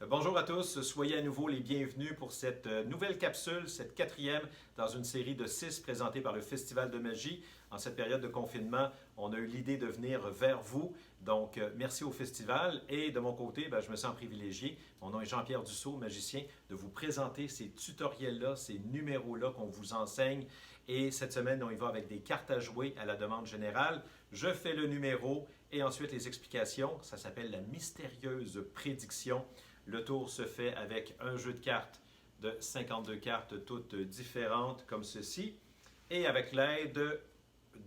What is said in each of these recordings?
Bonjour à tous, soyez à nouveau les bienvenus pour cette nouvelle capsule, cette quatrième dans une série de 6 présentée par le Festival de magie. En cette période de confinement, on a eu l'idée de venir vers vous. Donc, merci au festival. Et de mon côté, je me sens privilégié. Mon nom est Jean-Pierre Dussault, magicien, de vous présenter ces tutoriels-là, ces numéros-là qu'on vous enseigne. Et cette semaine, on y va avec des cartes à jouer à la demande générale. Je fais le numéro et ensuite les explications. Ça s'appelle la mystérieuse prédiction. Le tour se fait avec un jeu de cartes de 52 cartes, toutes différentes comme ceci, et avec l'aide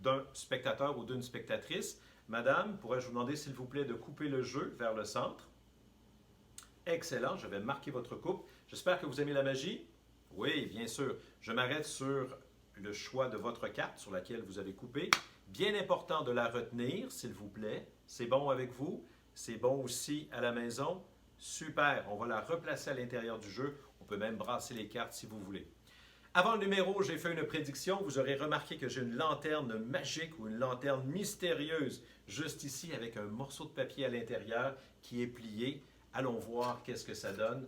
d'un spectateur ou d'une spectatrice. Madame, pourrais-je vous demander s'il vous plaît de couper le jeu vers le centre? Excellent, je vais marquer votre coupe. J'espère que vous aimez la magie. Oui, bien sûr. Je m'arrête sur le choix de votre carte sur laquelle vous avez coupé. Bien important de la retenir, s'il vous plaît. C'est bon avec vous? C'est bon aussi à la maison? Super, on va la replacer à l'intérieur du jeu. On peut même brasser les cartes si vous voulez. Avant le numéro, j'ai fait une prédiction. Vous aurez remarqué que j'ai une lanterne magique ou une lanterne mystérieuse juste ici avec un morceau de papier à l'intérieur qui est plié. Allons voir qu'est-ce que ça donne.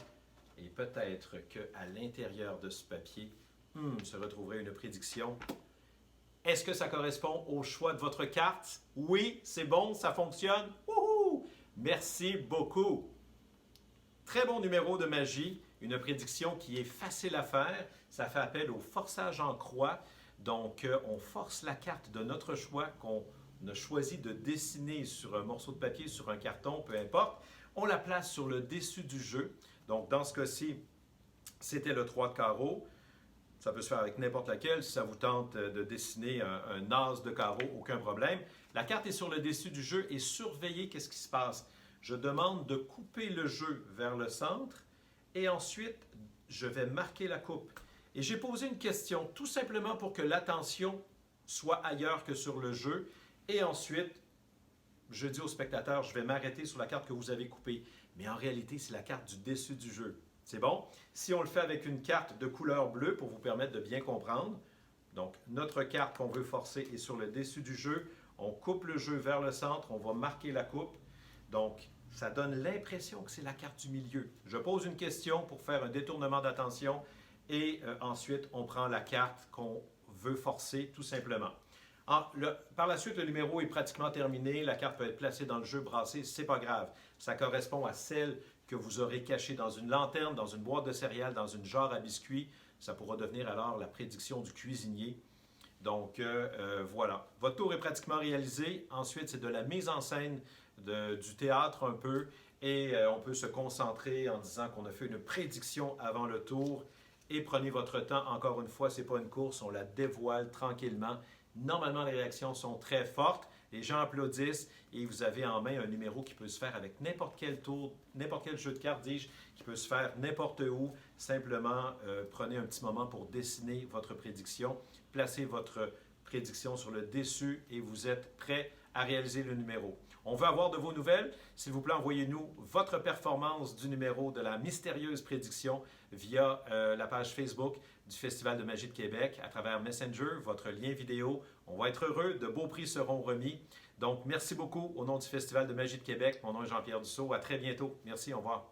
Et peut-être qu'à l'intérieur de ce papier, se retrouverait une prédiction. Est-ce que ça correspond au choix de votre carte? Oui, c'est bon, ça fonctionne. Wouhou! Merci beaucoup. Très bon numéro de magie, une prédiction qui est facile à faire. Ça fait appel au forçage en croix. Donc, on force la carte de notre choix qu'on a choisi de dessiner sur un morceau de papier, sur un carton, peu importe. On la place sur le dessus du jeu. Donc, dans ce cas-ci, c'était le 3 de carreau. Ça peut se faire avec n'importe laquelle. Si ça vous tente de dessiner un as de carreau, aucun problème. La carte est sur le dessus du jeu et surveillez qu'est-ce qui se passe. Je demande de couper le jeu vers le centre et ensuite, je vais marquer la coupe. Et j'ai posé une question tout simplement pour que l'attention soit ailleurs que sur le jeu. Et ensuite, je dis au spectateur, je vais m'arrêter sur la carte que vous avez coupée. Mais en réalité, c'est la carte du dessus du jeu. C'est bon? Si on le fait avec une carte de couleur bleue pour vous permettre de bien comprendre, donc notre carte qu'on veut forcer est sur le dessus du jeu, on coupe le jeu vers le centre, on va marquer la coupe. Donc, ça donne l'impression que c'est la carte du milieu. Je pose une question pour faire un détournement d'attention et ensuite, on prend la carte qu'on veut forcer tout simplement. Par la suite, le numéro est pratiquement terminé. La carte peut être placée dans le jeu brassé, c'est pas grave. Ça correspond à celle que vous aurez cachée dans une lanterne, dans une boîte de céréales, dans une jarre à biscuits. Ça pourra devenir alors la prédiction du cuisinier. Donc, voilà. Votre tour est pratiquement réalisé. Ensuite, c'est de la mise en scène du théâtre un peu. Et on peut se concentrer en disant qu'on a fait une prédiction avant le tour. Et prenez votre temps. Encore une fois, ce n'est pas une course. On la dévoile tranquillement. Normalement, les réactions sont très fortes. Les gens applaudissent et vous avez en main un numéro qui peut se faire avec n'importe quel tour, n'importe quel jeu de cartes, dis-je, qui peut se faire n'importe où. Simplement, prenez un petit moment pour dessiner votre prédiction. Placez votre prédiction sur le dessus et vous êtes prêt à réaliser le numéro. On veut avoir de vos nouvelles. S'il vous plaît, envoyez-nous votre performance du numéro de la mystérieuse prédiction via la page Facebook du Festival de magie de Québec à travers Messenger, votre lien vidéo. On va être heureux, de beaux prix seront remis. Donc, merci beaucoup au nom du Festival de magie de Québec. Mon nom est Jean-Pierre Dussault. À très bientôt. Merci, au revoir.